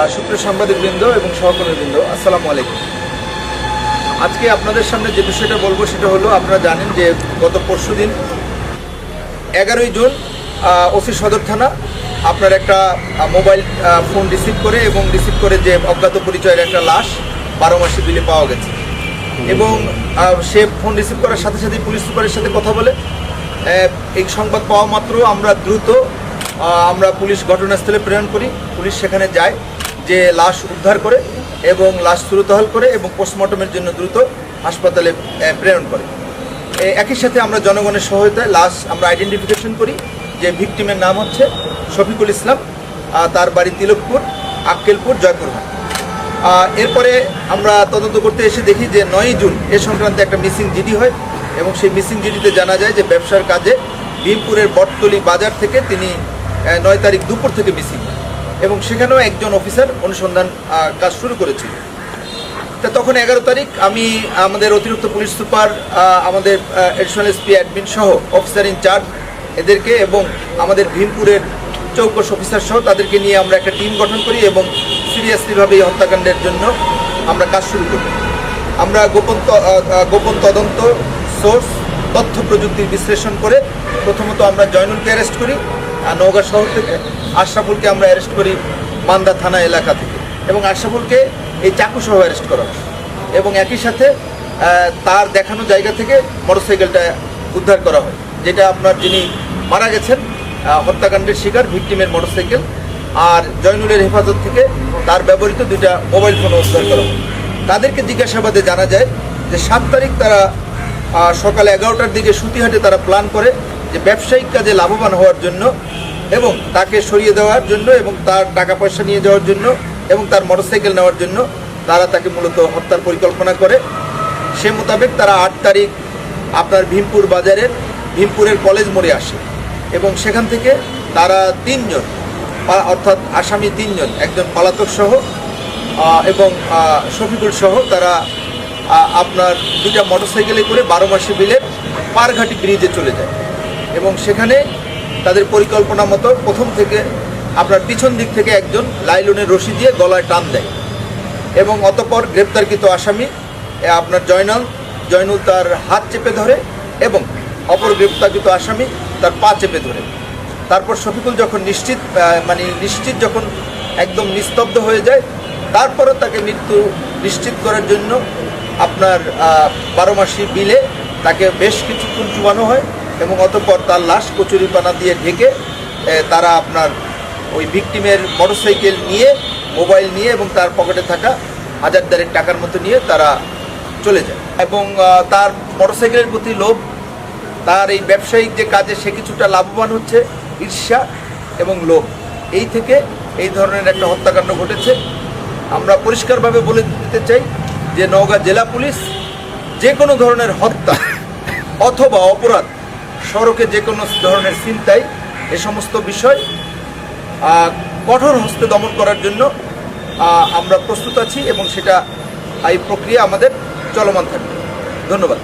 সুপ্রিয় সাংবাদিকবৃন্দ এবং সহকর্মীবৃন্দ, আসসালামু আলাইকুম। আজকে আপনাদের সামনে যে বিষয়টা বলবো সেটা হলো, আপনারা জানেন যে গত পরশুদিন 11ই জুন ওসি সদর থানা আপনার একটা মোবাইল ফোন রিসিভ করে যে অজ্ঞাত পরিচয়ের একটা লাশ 12 মাসি বিলে পাওয়া গেছে। এবং সে ফোন রিসিভ করার সাথে সাথে পুলিশ সুপারের সাথে কথা বলে এই সংবাদ পাওয়া মাত্র আমরা পুলিশ ঘটনাস্থলে প্রেরণ করি। পুলিশ সেখানে যায়, যে লাশ উদ্ধার করে এবং লাশ সুরতহাল করে এবং পোস্টমর্টমের জন্য দ্রুত হাসপাতালে প্রেরণ করে। একই সাথে আমরা জনগণের সহায়তায় লাশ আমরা আইডেন্টিফিকেশন করি, যে ভিকটিমের নাম হচ্ছে শফিকুল ইসলাম, তার বাড়ি তিলকপুর, আক্কেলপুর, জয়পুরহাট। এরপরে আমরা তদন্ত করতে এসে দেখি যে 9ই জুন এ সংক্রান্তে একটা মিসিং জিডি হয় এবং সেই মিসিং জিডিতে জানা যায় যে ব্যবসার কাজে ভীমপুরের বটতলি বাজার থেকে তিনি 9 তারিখ দুপুর থেকে মিসিং, এবং সেখানেও একজন অফিসার অনুসন্ধান কাজ শুরু করেছিল। তা তখন 11 তারিখ আমি আমাদের অতিরিক্ত পুলিশ সুপার, আমাদের এডিশনাল এসপি অ্যাডমিন সহ অফিসার ইনচার্জ এদেরকে এবং আমাদের ভীমপুরের চৌকস অফিসার সহ তাদেরকে নিয়ে আমরা একটা টিম গঠন করি এবং সিরিয়াসলিভাবে এই হত্যাকাণ্ডের জন্য আমরা কাজ শুরু করি। আমরা গোপন তদন্ত সোর্স তথ্য প্রযুক্তির বিশ্লেষণ করে প্রথমত আমরা জয়নুলকে অ্যারেস্ট করি নওগাঁ শহর থেকে, আশরাফুলকে আমরা অ্যারেস্ট করি মান্দা থানা এলাকা থেকে, এবং আশরাফুলকে এই চাকুসহ অ্যারেস্ট করা হয়। এবং একই সাথে তার দেখানো জায়গা থেকে মোটরসাইকেলটা উদ্ধার করা হয়, যেটা আপনার যিনি মারা গেছেন হত্যাকাণ্ডের শিকার ভিকটিমের মোটরসাইকেল, আর জয়নুলের হেফাজত থেকে তার ব্যবহৃত 2টা মোবাইল ফোন উদ্ধার করা হয়। তাদেরকে জিজ্ঞাসাবাদে জানা যায় যে 7 তারিখ তারা সকালে 11টার দিকে সুতিহাটে তারা প্ল্যান করে যে ব্যবসায়িক কাজে লাভবান হওয়ার জন্য এবং তাকে সরিয়ে দেওয়ার জন্য এবং তার টাকা পয়সা নিয়ে যাওয়ার জন্য এবং তার মোটরসাইকেল নেওয়ার জন্য তারা তাকে মূলত হত্যার পরিকল্পনা করে। সে মোতাবেক তারা 8 তারিখ আপনার ভীমপুর বাজারের ভীমপুরের কলেজ মোড়ে আসে এবং সেখান থেকে তারা 3 জন অর্থাৎ আসামি 3 জন, একজন পলাতক সহ এবং শফিকুল সহ তারা আপনার 2টা মোটরসাইকেলে করে 12 মাসি বিলের পারঘাটি ব্রিজে চলে যায় এবং সেখানে তাদের পরিকল্পনা মতো প্রথম থেকে আপনার পিছন দিক থেকে একজন লাইলনের রশি দিয়ে গলায় টান দেয় এবং অতঃপর গ্রেপ্তারকৃত আসামি আপনার জয়নুল তার হাত চেপে ধরে এবং অপর গ্রেপ্তারকৃত আসামি তার পা চেপে ধরে। তারপর শফিকুল যখন নিশ্চিত যখন একদম নিস্তব্ধ হয়ে যায়, তারপরও তাকে মৃত্যু নিশ্চিত করার জন্য আপনার 12 মাসি বিলে তাকে বেশ কিছুক্ষণ চুবানো হয় এবং অতঃপর তার লাশ কচুরিপানা দিয়ে ঢেকে তারা আপনার ওই ভিকটিমের মোটরসাইকেল নিয়ে, মোবাইল নিয়ে এবং তার পকেটে থাকা 1000 টাকার মতো নিয়ে তারা চলে যায়। এবং তার মোটরসাইকেলের প্রতি লোভ, তার এই ব্যবসায়িক যে কাজে সে কিছুটা লাভবান হচ্ছে, ঈর্ষা এবং লোভ, এই থেকে এই ধরনের একটা হত্যাকাণ্ড ঘটেছে। আমরা পরিষ্কারভাবে বলে দিতে চাই যে নওগাঁ জেলা পুলিশ যে কোনো ধরনের হত্যা অথবা অপরাধ, সড়কে যে কোনো ধরনের ছিনতাই, এ সমস্ত বিষয় কঠোর হস্তে দমন করার জন্য আমরা প্রস্তুত আছি এবং সেটা এই প্রক্রিয়া আমাদের চলমান থাকবে। ধন্যবাদ।